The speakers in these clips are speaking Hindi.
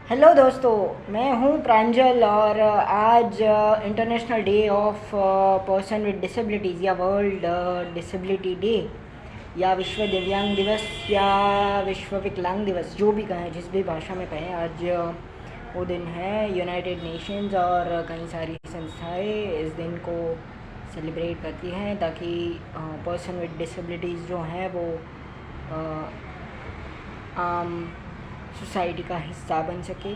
हेलो दोस्तों, मैं हूं प्रांजल और आज international day of person with disabilities या वर्ल्ड डिसेबिलिटी डे या विश्व दिव्यांग दिवस या विश्व विकलांग दिवस, जो भी कहें, जिस भी भाषा में कहें, आज वो दिन है। यूनाइटेड नेशंस और कई सारी संस्थाएं इस दिन को सेलिब्रेट करती हैं ताकि पर्सन विद डिसेबिलिटीज़ जो हैं वो आम सोसाइटी का हिस्सा बन सके।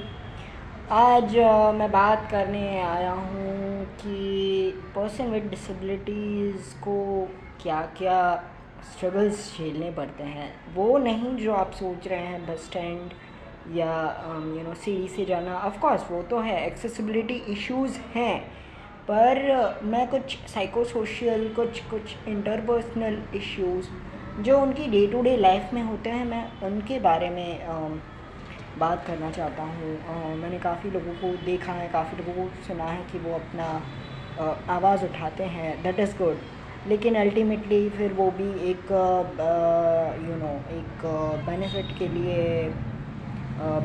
आज मैं बात करने आया हूँ कि पर्सन विद डिसेबिलिटीज़ को क्या क्या स्ट्रगल्स झेलने पड़ते हैं। वो नहीं जो आप सोच रहे हैं, बस स्टैंड या सीढ़ी से जाना। ऑफ कोर्स वो तो है, एक्सेसिबिलिटी इश्यूज़ हैं, पर मैं कुछ साइको सोशल, कुछ इंटरपर्सनल इश्यूज़ जो उनकी डे टू डे लाइफ में होते हैं, मैं उनके बारे में बात करना चाहता हूँ। मैंने काफ़ी लोगों को देखा है, काफ़ी लोगों को सुना है कि वो अपना आवाज़ उठाते हैं, दैट इज़ गुड, लेकिन अल्टीमेटली फिर वो भी एक एक बेनिफिट के लिए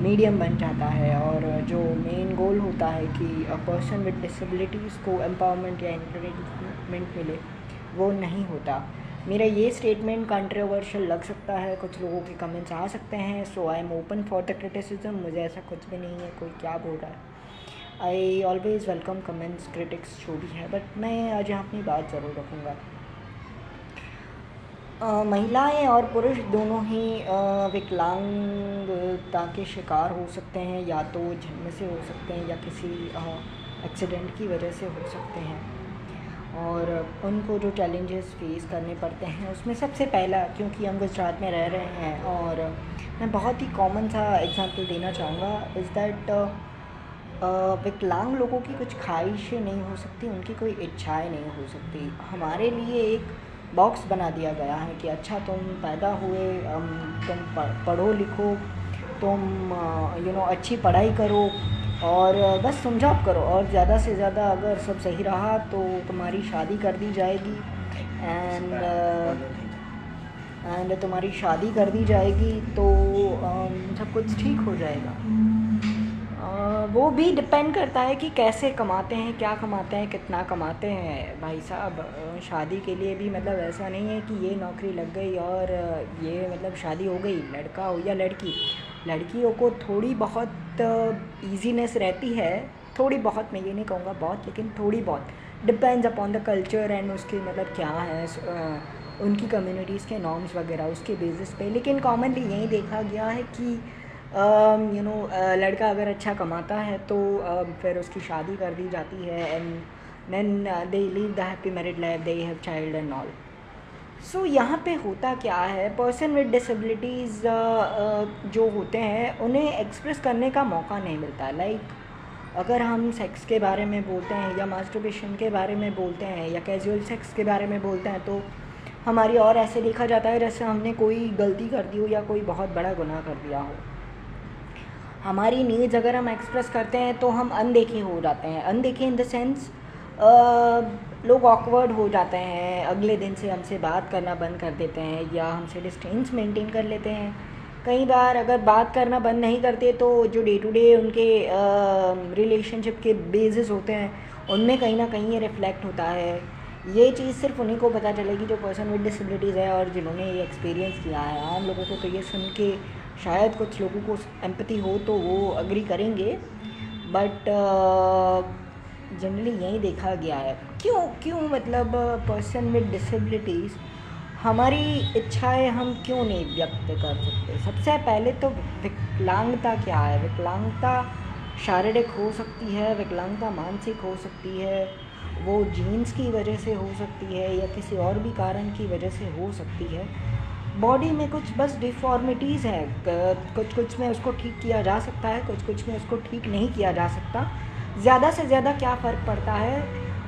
मीडियम बन जाता है। और जो मेन गोल होता है कि पर्सन विद डिसेबिलिटीज़ को एम्पावरमेंट या इंकरेजमेंट मिले, वो नहीं होता। मेरा ये स्टेटमेंट कंट्रोवर्शियल लग सकता है, कुछ लोगों के कमेंट्स आ सकते हैं, so I am open for the criticism. मुझे ऐसा कुछ भी नहीं है कोई क्या बोल रहा है। I always welcome comments, critics, जो भी है, बट मैं आज यहाँ अपनी बात ज़रूर रखूँगा। महिलाएं और पुरुष दोनों ही विकलांगता के शिकार हो सकते हैं, या तो जन्म से हो सकते हैं या किसी एक्सीडेंट की वजह से हो सकते हैं। और उनको जो चैलेंजेस फेस करने पड़ते हैं, उसमें सबसे पहला, क्योंकि हम गुजरात में रह रहे हैं और मैं बहुत ही कॉमन सा एग्जांपल देना चाहूँगा, इज़ दैट विकलांग लोगों की कुछ ख्वाहिशें नहीं हो सकती, उनकी कोई इच्छाएं नहीं हो सकती। हमारे लिए एक बॉक्स बना दिया गया है कि अच्छा, तुम पैदा हुए, तुम पढ़ो लिखो, तुम अच्छी पढ़ाई करो और बस तुम जॉब करो, और ज़्यादा से ज़्यादा अगर सब सही रहा तो तुम्हारी शादी कर दी जाएगी। एंड तुम्हारी शादी कर दी जाएगी तो सब कुछ ठीक हो जाएगा। वो भी डिपेंड करता है कि कैसे कमाते हैं, क्या कमाते हैं, कितना कमाते हैं। भाई साहब, शादी के लिए भी मतलब ऐसा नहीं है कि ये नौकरी लग गई और ये मतलब शादी हो गई, लड़का हो या लड़की। लड़कियों को थोड़ी बहुत ईजीनेस रहती है, थोड़ी बहुत, मैं ये नहीं कहूँगा बहुत, लेकिन थोड़ी बहुत, depends upon the culture and उसके मतलब क्या है, उनकी कम्युनिटीज़ के नॉर्म्स वगैरह, उसके बेसिस पे। लेकिन कॉमनली यही देखा गया है कि लड़का अगर अच्छा कमाता है तो फिर उसकी शादी कर दी जाती है, and then they leave the happy married life, they have child and all. So यहाँ पे होता क्या है, पर्सन विद डिसेबिलिटीज़ जो होते हैं उन्हें एक्सप्रेस करने का मौका नहीं मिलता। लाइक अगर हम सेक्स के बारे में बोलते हैं या मास्टरबेशन के बारे में बोलते हैं या कैजुअल सेक्स के बारे में बोलते हैं, तो हमारी और ऐसे देखा जाता है जैसे हमने कोई गलती कर दी हो या कोई बहुत बड़ा गुनाह कर दिया हो। हमारी नीड्स अगर हम एक्सप्रेस करते हैं तो हम अनदेखे हो जाते हैं। अनदेखे इन द सेंस लोग ऑकवर्ड हो जाते हैं, अगले दिन से हमसे बात करना बंद कर देते हैं या हमसे डिस्टेंस मेंटेन कर लेते हैं। कई बार अगर बात करना बंद नहीं करते तो जो डे टू डे उनके रिलेशनशिप के बेसिस होते हैं, उनमें कहीं ना कहीं ये रिफ्लेक्ट होता है। ये चीज़ सिर्फ उन्हीं को पता चलेगी जो पर्सन विद डिसेबिलिटीज़ है और जिन्होंने ये एक्सपीरियंस किया है। आम लोगों को तो ये सुन के शायद कुछ लोगों को एम्पैथी हो तो वो अग्री करेंगे, बट जनरली यही देखा गया है। क्यों मतलब पर्सन विद डिसेबिलिटीज़, हमारी इच्छाएं हम क्यों नहीं व्यक्त कर सकते? सबसे पहले तो विकलांगता क्या है? विकलांगता शारीरिक हो सकती है, विकलांगता मानसिक हो सकती है, वो जीन्स की वजह से हो सकती है या किसी और भी कारण की वजह से हो सकती है। बॉडी में कुछ बस डिफ़ॉर्मिटीज़ है, कुछ में उसको ठीक किया जा सकता है, कुछ में उसको ठीक नहीं किया जा सकता। ज़्यादा से ज़्यादा क्या फ़र्क पड़ता है,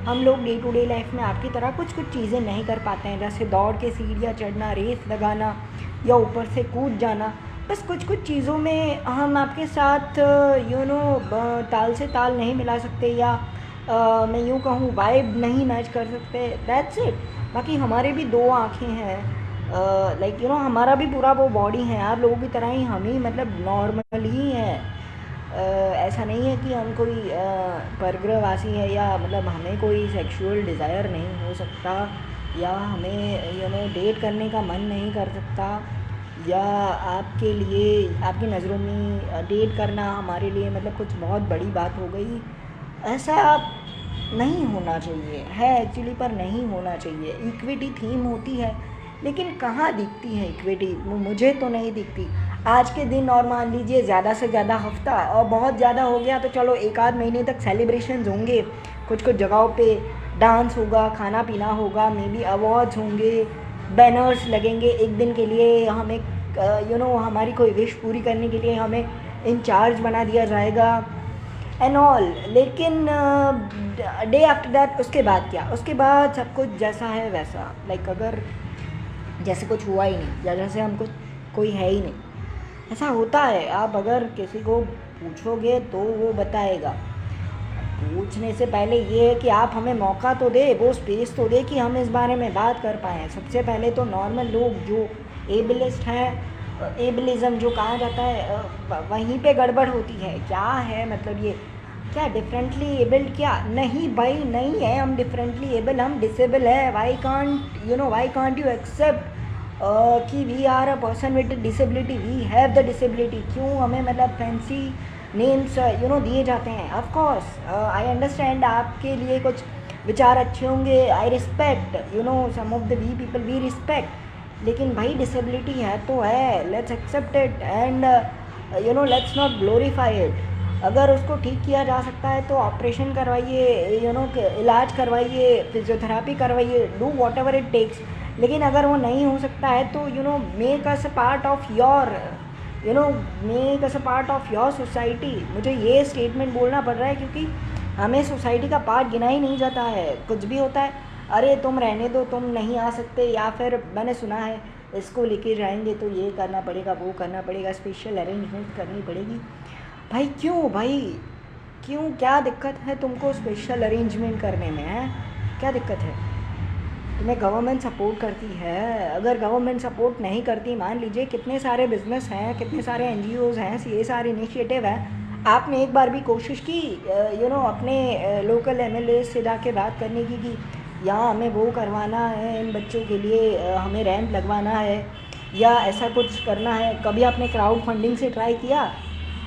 हम लोग डे टू डे लाइफ में आपकी तरह कुछ चीज़ें नहीं कर पाते हैं, जैसे दौड़ के सीढ़ियाँ चढ़ना, रेस लगाना या ऊपर से कूद जाना। बस कुछ चीज़ों में हम आपके साथ ताल से ताल नहीं मिला सकते, या मैं यूँ कहूँ वाइब नहीं मैच कर सकते, दैट्स इट। बाकी हमारे भी दो आँखें हैं, हमारा भी पूरा वो बॉडी है यार, लोगों की तरह ही हम ही मतलब नॉर्मल ही हैं। ऐसा नहीं है कि हम कोई परग्रहवासी है या मतलब हमें कोई सेक्सुअल डिज़ायर नहीं हो सकता या हमें डेट करने का मन नहीं कर सकता या आपके लिए आपकी नज़रों में डेट करना हमारे लिए मतलब कुछ बहुत बड़ी बात हो गई, ऐसा नहीं होना चाहिए है एक्चुअली, पर नहीं होना चाहिए। इक्विटी थीम होती है लेकिन कहाँ दिखती है इक्विटी, मुझे तो नहीं दिखती आज के दिन। और मान लीजिए ज़्यादा से ज़्यादा हफ्ता और बहुत ज़्यादा हो गया तो चलो एक आध महीने तक सेलिब्रेशंस होंगे, कुछ कुछ जगहों पे डांस होगा, खाना पीना होगा, मे बी अवार्ड्स होंगे, बैनर्स लगेंगे एक दिन के लिए, हमें हमारी कोई विश पूरी करने के लिए हमें इंचार्ज बना दिया जाएगा एंड ऑल। लेकिन डे आफ्टर दैट उसके बाद क्या, उसके बाद सब कुछ जैसा है वैसा, लाइक अगर जैसे कुछ हुआ ही नहीं या जैसे हम कुछ कोई है ही नहीं, ऐसा होता है। आप अगर किसी को पूछोगे तो वो बताएगा। पूछने से पहले ये है कि आप हमें मौका तो दे, वो स्पेस तो दे कि हम इस बारे में बात कर पाएँ। सबसे पहले तो नॉर्मल लोग जो एबलिस्ट हैं, एबलिज़म जो कहा जाता है, वहीं पे गड़बड़ होती है। क्या है मतलब ये क्या डिफरेंटली एबल्ड, क्या नहीं भाई, नहीं है हम डिफरेंटली एबल, हम डिसेबल है। वाई कांट यू एक्सेप्ट कि we are a person with disability, we have the disability. क्यों हमें मतलब फैंसी नेम्स दिए जाते हैं। ऑफ कोर्स आई अंडरस्टैंड आपके लिए कुछ विचार अच्छे होंगे, I respect some of the we people we respect, लेकिन भाई डिसेबिलिटी है तो है, let's accept it and let's not glorify it. अगर उसको ठीक किया जा सकता है तो ऑपरेशन करवाइए, इलाज करवाइए, फिजियोथेरापी करवाइए, do whatever it takes. लेकिन अगर वो नहीं हो सकता है तो make us a part of your make us a part of your society. मुझे ये स्टेटमेंट बोलना पड़ रहा है क्योंकि हमें सोसाइटी का पार्ट गिना ही नहीं जाता है। कुछ भी होता है, अरे तुम रहने दो, तुम नहीं आ सकते, या फिर मैंने सुना है इसको लेके जाएंगे तो ये करना पड़ेगा, वो करना पड़ेगा, स्पेशल अरेंजमेंट करनी पड़ेगी। भाई क्यों, भाई क्यों, क्या दिक्कत है तुमको स्पेशल अरेंजमेंट करने में? है क्या दिक्कत है? तुम्हें गवर्नमेंट सपोर्ट करती है। अगर गवर्नमेंट सपोर्ट नहीं करती, मान लीजिए कितने सारे बिजनेस हैं, कितने सारे NGOs हैं, ये सारे इनिशिएटिव हैं, आपने एक बार भी कोशिश की अपने लोकल MLA से जाके बात करने की कि यहाँ हमें वो करवाना है, इन बच्चों के लिए हमें रैंप लगवाना है या ऐसा कुछ करना है? कभी आपने क्राउड फंडिंग से ट्राई किया?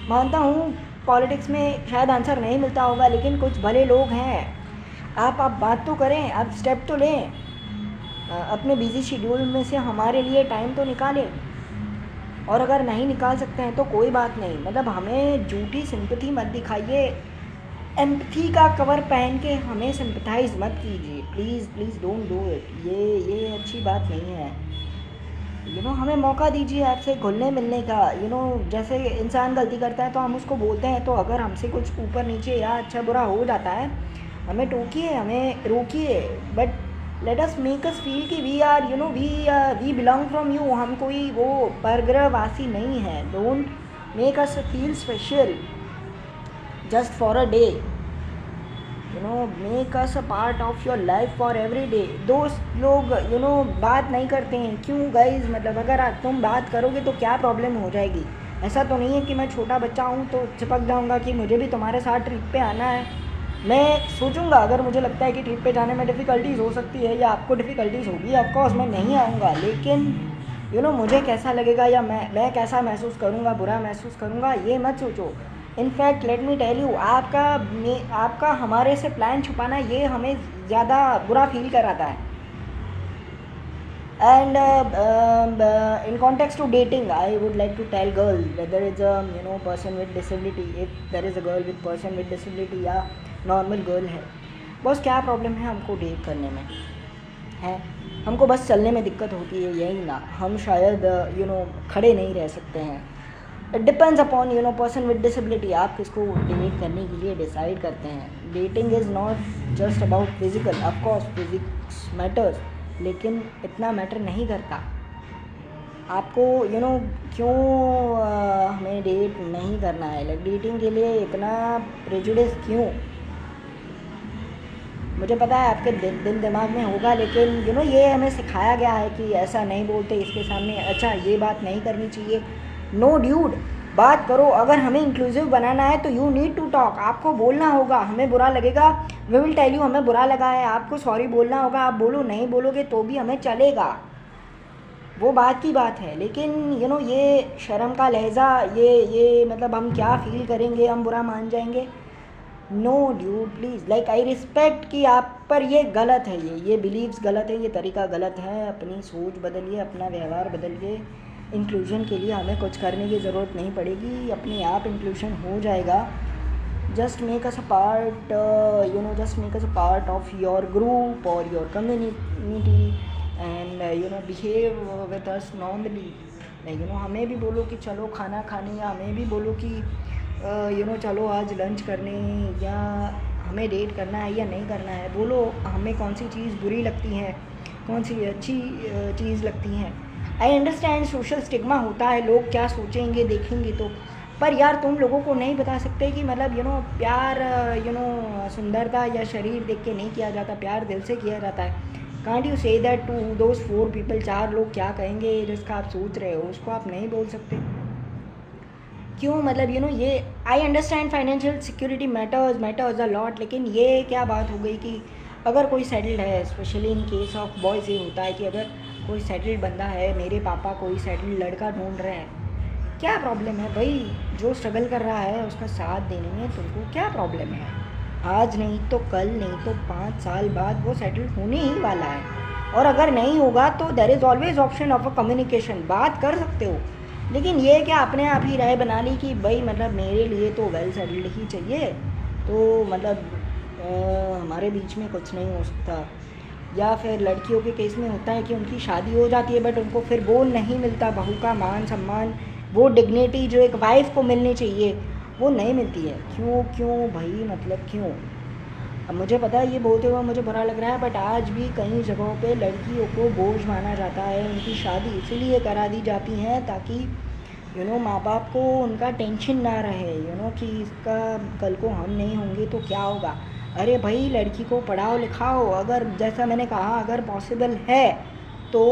मानता हूँ पॉलिटिक्स में शायद आंसर नहीं मिलता होगा, लेकिन कुछ भले लोग हैं, आप बात तो करें, आप स्टेप तो लें, अपने बिजी शेड्यूल में से हमारे लिए टाइम तो निकालें। और अगर नहीं निकाल सकते हैं तो कोई बात नहीं, मतलब हमें झूठी सिंपैथी मत दिखाइए, एम्पैथी का कवर पहन के हमें सिंपैथाइज मत कीजिए, please please don't do it. ये अच्छी बात नहीं है। हमें मौका दीजिए आपसे घुलने मिलने का। जैसे इंसान गलती करता है तो हम उसको बोलते हैं, तो अगर हमसे कुछ ऊपर नीचे या अच्छा बुरा हो जाता है, हमें टोकिए, हमें रोकिए, but let us make us feel कि we are we belong from you. हम कोई वो परग्रहवासी नहीं है। Don't make us feel special just for a day, make us a part of your life for every day. दोस्त लोग बात नहीं करते हैं, क्यों गाइज? मतलब अगर तुम बात करोगे तो क्या प्रॉब्लम हो जाएगी? ऐसा तो नहीं है कि मैं छोटा बच्चा हूँ तो चिपक जाऊँगा कि मुझे भी तुम्हारे साथ ट्रिप पे आना है। मैं सोचूंगा, अगर मुझे लगता है कि ट्रिप पे जाने में डिफ़िकल्टीज़ हो सकती है या आपको डिफ़िकल्टीज़ होगी, ऑफकोर्स मैं नहीं आऊँगा, लेकिन मुझे कैसा लगेगा या मैं कैसा महसूस करूँगा, बुरा महसूस करूँगा, ये मत सोचो। In fact let me tell you, आपका हमारे से प्लान छुपाना ये हमें ज़्यादा बुरा फील कराता है। And in context to dating, I would like to tell girls that there is a person with disability. If there is a girl with person with disability या नॉर्मल गर्ल है, बस क्या प्रॉब्लम है हमको डेट करने में? है हमको बस चलने में दिक्कत होती है, यही ना, हम शायद खड़े नहीं रह सकते हैं। It depends upon person with disability, आप किसको डेट करने के लिए डिसाइड करते हैं। Dating is not just about physical, of course physics matters, लेकिन इतना मैटर नहीं करता। आपको क्यों हमें डेट नहीं करना है? लाइक डेटिंग के लिए इतना प्रेजुडिस क्यों? मुझे पता है आपके दिल दिमाग में होगा, लेकिन ये हमें सिखाया गया है कि ऐसा नहीं बोलते इसके सामने, अच्छा ये बात नहीं करनी चाहिए। नो ड्यूड, बात करो। अगर हमें इंक्लूसिव बनाना है तो यू नीड टू टॉक, आपको बोलना होगा। हमें बुरा लगेगा, वी विल टेल यू हमें बुरा लगा है, आपको सॉरी बोलना होगा। आप बोलो, नहीं बोलोगे तो भी हमें चलेगा, वो बात की बात है। लेकिन ये शर्म का लहज़ा, ये मतलब हम क्या फ़ील करेंगे, हम बुरा मान जाएंगे। No dude please, like I respect कि आप पर ये गलत है, ये बिलीव्स गलत है, ये तरीका गलत है। अपनी सोच बदलिए, अपना व्यवहार बदलिए। इंक्लूजन के लिए हमें कुछ करने की ज़रूरत नहीं पड़ेगी, अपने आप इंक्लूजन हो जाएगा। Just make us a part, just make us a part of your group और your community and behave with us normally. हमें भी बोलो कि चलो खाना खाने, या हमें भी बोलो कि चलो आज लंच करने, या हमें डेट करना है या नहीं करना है। बोलो हमें कौन सी चीज़ बुरी लगती है, कौन सी अच्छी चीज़ लगती हैं। आई अंडरस्टैंड सोशल स्टिग्मा होता है, लोग क्या सोचेंगे देखेंगे तो, पर यार तुम लोगों को नहीं बता सकते कि मतलब प्यार सुंदरता या शरीर देख के नहीं किया जाता, प्यार दिल से किया जाता है। Can't you say that to those 4 people, 4 लोग क्या कहेंगे जिसका आप सोच रहे हो, उसको आप नहीं बोल सकते क्यों? मतलब ये I understand financial security matters a lot, लेकिन ये क्या बात हो गई कि अगर कोई सेटल्ड है, specially in case of boys ये होता है कि अगर कोई सेटल्ड बंदा है, मेरे पापा कोई सेटल्ड लड़का ढूंढ रहे हैं, क्या प्रॉब्लम है भाई? जो स्ट्रगल कर रहा है उसका साथ देने में तुमको क्या प्रॉब्लम है? आज नहीं तो कल, नहीं तो 5 साल बाद वो सेटल्ड होने ही वाला है। और अगर नहीं होगा तो there is always option of a communication, बात कर सकते हो। लेकिन ये क्या अपने आप ही राय बना ली कि भाई मतलब मेरे लिए तो वेल सेटल्ड ही चाहिए, तो मतलब हमारे बीच में कुछ नहीं हो सकता। या फिर लड़कियों के केस में होता है कि उनकी शादी हो जाती है बट उनको फिर वो नहीं मिलता, बहू का मान सम्मान, वो डिग्निटी जो एक वाइफ को मिलनी चाहिए वो नहीं मिलती है। क्यों भाई, मतलब क्यों? अब मुझे पता है ये बोलते हुए मुझे बुरा लग रहा है, बट आज भी कई जगहों पे लड़कियों को बोझ माना जाता है। उनकी शादी इसीलिए करा दी जाती है ताकि माँ बाप को उनका टेंशन ना रहे, कि इसका कल को हम नहीं होंगे तो क्या होगा। अरे भाई लड़की को पढ़ाओ लिखाओ, अगर जैसा मैंने कहा अगर पॉसिबल है तो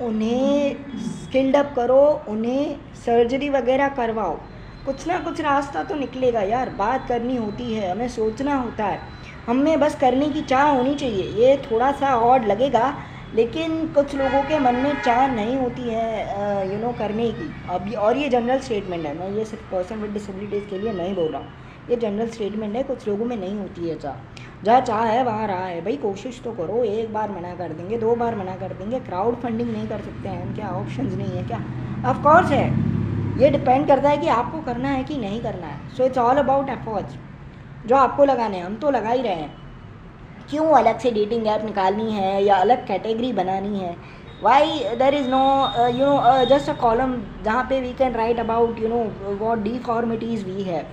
उन्हें स्किल्ड अप करो, उन्हें सर्जरी वगैरह करवाओ, कुछ ना कुछ रास्ता तो निकलेगा यार। बात करनी होती है, हमें सोचना होता है, हमें बस करने की चाह होनी चाहिए। ये थोड़ा सा ऑड लगेगा लेकिन कुछ लोगों के मन में चाह नहीं होती है करने की। अभी और ये जनरल स्टेटमेंट है, मैं ये सिर्फ पर्सन विद डिसेबिलिटीज़ के लिए नहीं बोल रहा हूँ, ये जनरल स्टेटमेंट है। कुछ लोगों में नहीं होती है चाह, जहाँ चाह है वहाँ रहा है। भाई कोशिश तो करो, एक बार मना कर देंगे, 2 बार मना कर देंगे, क्राउड फंडिंग नहीं कर सकते हैं क्या? ऑप्शंस नहीं है क्या? ऑफ कोर्स है, ये डिपेंड करता है कि आपको करना है कि नहीं करना है। So it's all about efforts, जो आपको लगाने हैं हम तो लगा ही रहे हैं। क्यों अलग से डेटिंग ऐप निकालनी है या अलग कैटेगरी बनानी है? Why there is no just a column जहाँ पे we can write about what deformities we have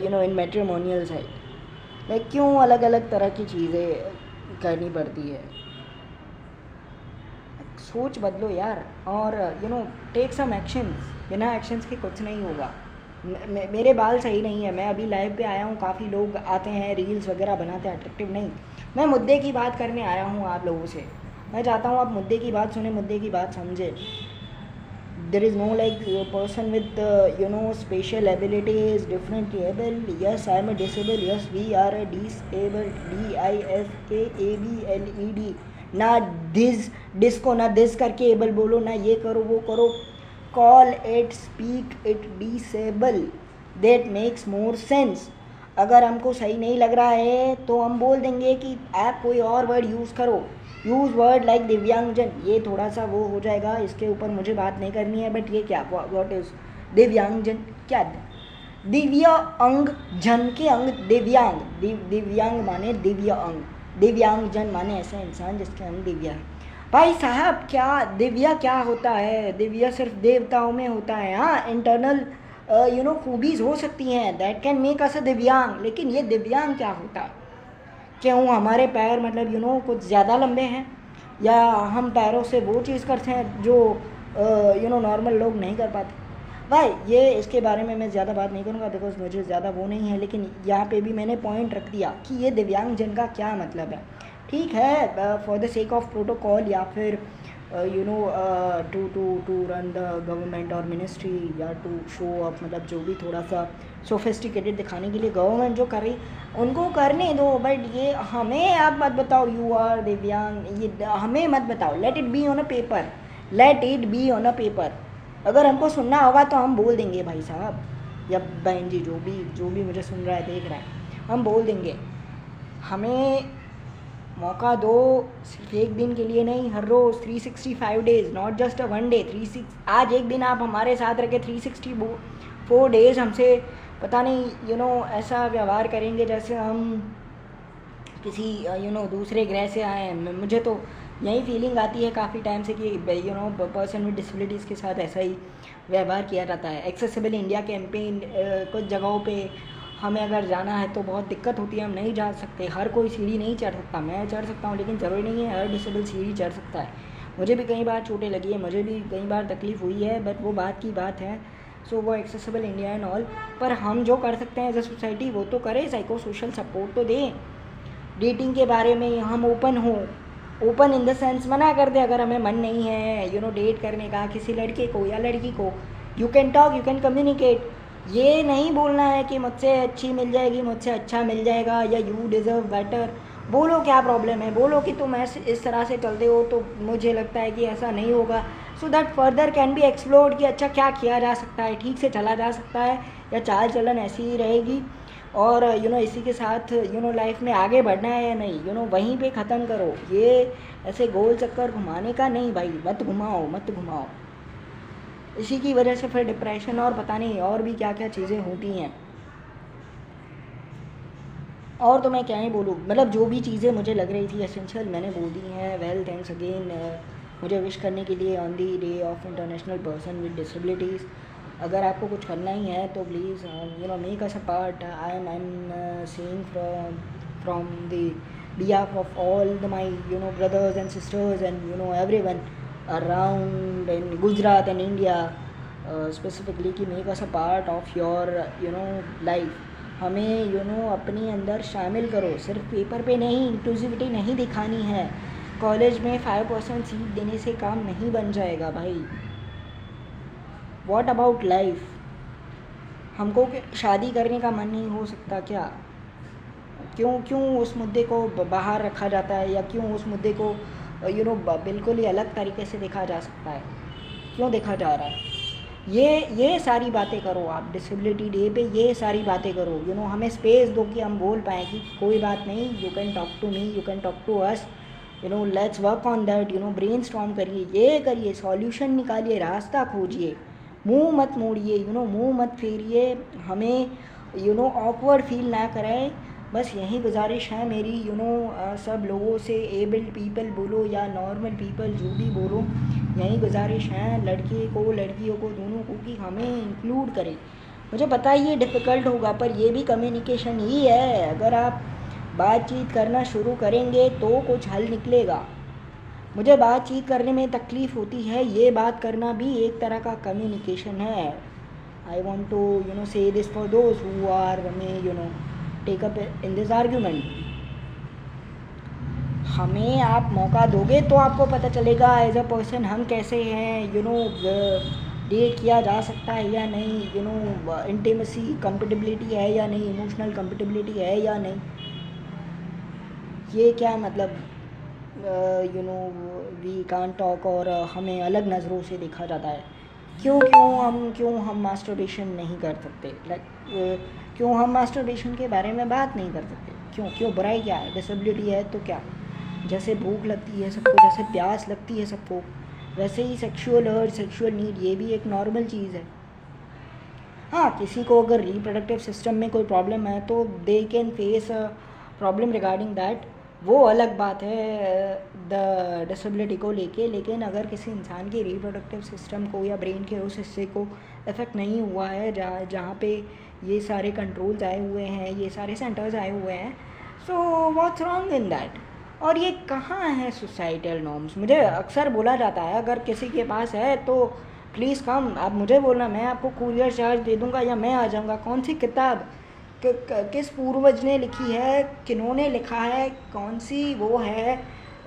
in matrimonial side. लाइक क्यों अलग अलग तरह की चीज़ें करनी पड़ती है? सोच बदलो यार, और टेक सम एक्शंस। बिना एक्शंस के कुछ नहीं होगा। मेरे बाल सही नहीं है, मैं अभी लाइव पे आया हूँ, काफ़ी लोग आते हैं रील्स वगैरह बनाते हैं, अट्रैक्टिव नहीं। मैं मुद्दे की बात करने आया हूँ आप लोगों से, मैं चाहता हूँ आप मुद्दे की बात सुने, मुद्दे की बात समझे। there is no like person with special abilities, differently able. Yes, I am a disabled. Yes, we are a disabled, disabled। ना दिस डिस्को ना दिस करके एबल बोलो, ना ये करो वो करो। Call it, speak it disable, that makes more sense. अगर हमको सही नहीं लग रहा है तो हम बोल देंगे कि आप कोई और वर्ड यूज़ करो, यूज़ वर्ड लाइक दिव्यांगजन। ये थोड़ा सा वो हो जाएगा, इसके ऊपर मुझे बात नहीं करनी है, बट ये क्या, व्हाट इज़ दिव्यांगजन? क्या दिव्य अंग, जन के अंग, दिव्यांग, दिव्यांग माने दिव्य अंग, दिव्यांगजन माने ऐसा इंसान जिसके अंग दिव्य है। भाई साहब क्या दिव्या क्या होता है? दिव्या सिर्फ देवताओं में होता है। हाँ, इंटरनल खूबीज़ हो सकती हैं, दैट कैन मेक अस अ दिव्यांग, लेकिन ये दिव्यांग क्या होता है? क्यों हमारे पैर मतलब कुछ ज़्यादा लंबे हैं, या हम पैरों से वो चीज़ करते हैं जो नॉर्मल लोग नहीं कर पाते? भाई ये इसके बारे में मैं ज़्यादा बात नहीं करूँगा बिकॉज मुझे ज़्यादा वो नहीं है, लेकिन यहाँ पे भी मैंने पॉइंट रख दिया कि ये दिव्यांगजन का क्या मतलब है। ठीक है, for the sake of protocol या फिर टू रन द गवर्नमेंट और मिनिस्ट्री, या टू शो अप, मतलब जो भी थोड़ा सा सोफिस्टिकेटेड दिखाने के लिए गवर्नमेंट जो करे उनको करने दो। बट ये हमें आप मत बताओ यू आर दिव्यांग, ये हमें मत बताओ। Let it be on a paper, let it be on a paper. अगर हमको सुनना होगा तो हम बोल देंगे भाई साहब या बहन जी, जो भी मुझे सुन रहा है देख रहा है, हम बोल देंगे। हमें मौका दो, सिर्फ एक दिन के लिए नहीं, हर रोज़ 365 days, not just a one day. आज एक दिन आप हमारे साथ रह के 364 डेज़ हमसे पता नहीं ऐसा व्यवहार करेंगे जैसे हम किसी दूसरे ग्रह से आए हैं। मुझे तो यही फीलिंग आती है काफ़ी टाइम से कि पर्सन विद डिसेबिलिटीज़ के साथ ऐसा ही व्यवहार किया जाता है। एक्सेसिबल इंडिया कैंपेन, कुछ जगहों पे हमें अगर जाना है तो बहुत दिक्कत होती है, हम नहीं जा सकते। हर कोई सीढ़ी नहीं चढ़ सकता, मैं चढ़ सकता हूँ लेकिन ज़रूरी नहीं है हर डिसेबल सीढ़ी चढ़ सकता है। मुझे भी कई बार चोटें लगी है, मुझे भी कई बार तकलीफ़ हुई है, बट वो बात की बात है। सो वो एक्सेसिबल इंडिया एंड ऑल, पर हम जो कर सकते हैं एज अ सोसाइटी वो तो करें, साइको सोशल सपोर्ट तो दें। डेटिंग के बारे में हम ओपन हो, ओपन इन द सेंस मना कर दे अगर हमें मन नहीं है डेट करने का किसी लड़के को या लड़की को। You can talk, you can communicate. ये नहीं बोलना है कि मुझसे अच्छी मिल जाएगी, मुझसे अच्छा मिल जाएगा, या यू डिज़र्व बेटर। बोलो क्या प्रॉब्लम है, बोलो कि तुम ऐसे इस तरह से चलते हो तो मुझे लगता है कि ऐसा नहीं होगा, so that further can be explored कि अच्छा क्या किया जा सकता है, ठीक से चला जा सकता है या चाल चलन ऐसी ही रहेगी। और इसी के साथ लाइफ में आगे बढ़ना है या नहीं, वहीं पे ख़त्म करो। ये ऐसे गोल चक्कर घुमाने का नहीं भाई, मत घुमाओ मत घुमाओ। इसी की वजह से फिर डिप्रेशन और पता नहीं और भी क्या क्या चीज़ें होती हैं। और तो मैं क्या ही बोलूँ, मतलब जो भी चीज़ें मुझे लग रही थी एसेंशियल मैंने बोल दी हैं। वेल थैंक्स अगेन मुझे विश करने के लिए on the day of international person with disabilities. अगर आपको कुछ करना ही है तो please make us a part. I am saying from the behalf of all my brothers and sisters and everyone around in Gujarat and India, specifically कि make us a part of your life। हमें अपने अंदर शामिल करो, सिर्फ पेपर पे नहीं, इंक्लूसिविटी नहीं दिखानी है। कॉलेज में 5% सीट देने से काम नहीं बन जाएगा भाई। What about life? हमको शादी करने का मन नहीं हो सकता क्या? क्यों उस मुद्दे को बाहर रखा जाता है, या क्यों उस मुद्दे को बिल्कुल ही अलग तरीके से देखा जा सकता है, क्यों देखा जा रहा है? ये सारी बातें करो आप डिसेबिलिटी डे पे, ये सारी बातें करो। हमें स्पेस दो कि हम बोल पाएँ कि कोई बात नहीं, you can talk to me, you can talk to us, let's work on that. Brainstorm करिए, ये करिए, सॉल्यूशन निकालिए, रास्ता खोजिए, मुंह मत मोड़िए, मुंह मत फेरिए, हमें ऑकवर्ड फील ना कराए। बस यही गुजारिश है मेरी सब लोगों से, एबल्ड पीपल बोलो या नॉर्मल पीपल जो भी बोलो, यही गुजारिश है लड़के को लड़कियों को दोनों को कि हमें इंक्लूड करें। मुझे पता है ये डिफ़िकल्ट होगा, पर ये भी कम्युनिकेशन ही है। अगर आप बातचीत करना शुरू करेंगे तो कुछ हल निकलेगा। मुझे बातचीत करने में तकलीफ़ होती है, ये बात करना भी एक तरह का कम्युनिकेशन है। I want to say this for those who are may take up in this argument. हमें आप मौका दोगे तो आपको पता चलेगा एज अ पर्सन हम कैसे हैं, डेट किया जा सकता है या नहीं, इंटीमेसी कंपेटिबिलिटी है या नहीं, इमोशनल कंपेटिबिलिटी है या नहीं। ये क्या मतलब वी कांट टॉक, और हमें अलग नज़रों से देखा जाता है। क्यों हम मास्टरबेशन नहीं कर सकते? क्यों हम मास्टरबेशन के बारे में बात नहीं कर सकते? क्यों बुराई क्या है? डिसेबिलिटी है तो क्या? जैसे भूख लगती है सबको, जैसे प्यास लगती है सबको, वैसे ही सेक्सुअल अर्ज, सेक्सुअल नीड ये भी एक नॉर्मल चीज़ है। हाँ, किसी को अगर रिप्रोडक्टिव सिस्टम में कोई प्रॉब्लम है तो they can face a problem regarding that, वो अलग बात है द डिसेबिलिटी को लेके। लेकिन अगर किसी इंसान के रिप्रोडक्टिव सिस्टम को या ब्रेन के उस हिस्से को इफ़ेक्ट नहीं हुआ है जहाँ पे ये सारे कंट्रोल्स आए हुए हैं, ये सारे सेंटर्स आए हुए हैं, so what's wrong in that? और ये कहाँ है सोसाइटल नॉर्म्स? मुझे अक्सर बोला जाता है अगर किसी के पास है तो प्लीज़ कम, आप मुझे बोलना, मैं आपको कुरियर चार्ज दे दूँगा या मैं आ जाऊँगा। कौन सी किताब किस पूर्वज ने लिखी है, किन्होंने लिखा है, कौन सी वो है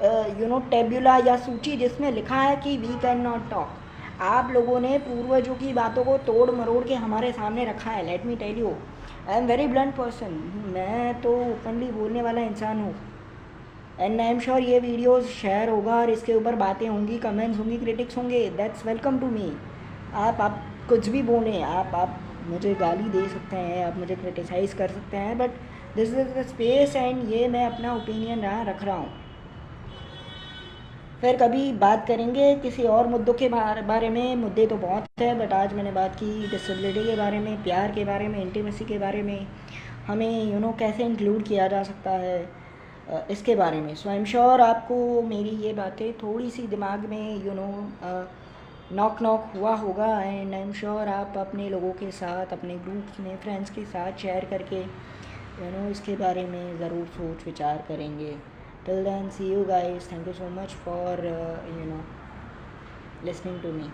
टेबुला या सूची जिसमें लिखा है कि वी कैन नॉट टॉक। आप लोगों ने पूर्वजों की बातों को तोड़ मरोड़ के हमारे सामने रखा है। Let me tell you, I am very blunt person, मैं तो ओपनली बोलने वाला इंसान हूँ। एंड आई एम श्योर ये वीडियोस शेयर होगा और इसके ऊपर बातें होंगी, कमेंट्स होंगी, क्रिटिक्स होंगे, दैट्स वेलकम टू मी। आप कुछ भी बोलें, आप मुझे गाली दे सकते हैं, आप मुझे क्रिटिसाइज़ कर सकते हैं, but this is the space and ये मैं अपना ओपिनियन रख रहा हूँ। फिर कभी बात करेंगे किसी और मुद्दों के बारे में। मुद्दे तो बहुत हैं, बट आज मैंने बात की डिसेबिलिटी के बारे में, प्यार के बारे में, इंटीमेसी के बारे में, हमें कैसे इंक्लूड किया जा सकता है, इसके बारे में। सो आई एम श्योर आपको मेरी ये बातें थोड़ी सी दिमाग में नॉक हुआ होगा। एंड आई एम श्योर आप अपने लोगों के साथ, अपने ग्रुप्स में, फ्रेंड्स के साथ शेयर करके इसके बारे में ज़रूर सोच विचार करेंगे। Till then, see you guys, thank you so much for listening to me.